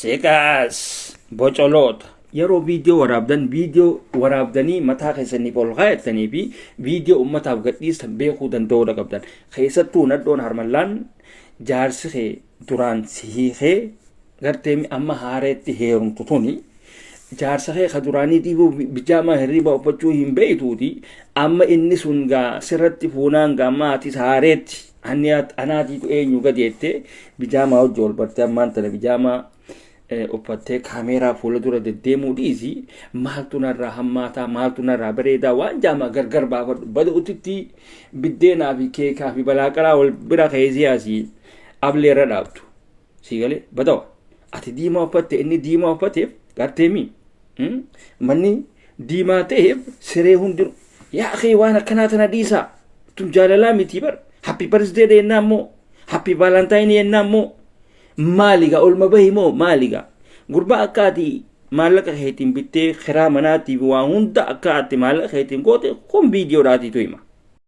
Sekas bocoloota yeroo viidiyoo waraabdanii mataa keessaniif ol kaa'attanii fi viidiyoo uummataaf gadhiistan beekuu danda'uudha qabdan. Keessattuu naddoon harmallaan jaarsi kee duraan si hiikee gartee amma haareetti heerumtu tuni jaarsa kee ka duraanii dhiibuu bijaamaa hirriba uffachuu hin beektuuti amma inni sun gaa sirratti fuunaan gaa maatis haareetti anaatiitu eenyu gadeette bijaamaa hojii ol bartee ammaan tana bijaamaa uffattee kaameeraa fuula dura deddeemuu dhiisi maaltu narraa hammaataa maaltu narraa bareedaa waan jaamaa gargar baafadhu bada utitti biddeenaa fi keekaa fi balaaqaraa wal bira keessiyaasii ableerra dhaabtu si galee badawa ati diimaa uffatte inni diimaa uffateef garteemi manni diimaa ta'eef siree hundiru yaa akhi waan akkanaa tana dhiisaa tun jaalalaa miti bar happy birthday yennaa immoo happy valentine yennaa immoo maaliga olma bahimoo maaliga gurbaa akkaati maallaqa keetiin bittee kiraa manaatiif waan hunda akkaatti maallaqa keetiin goote kun viidiyoodhaatiitu hima.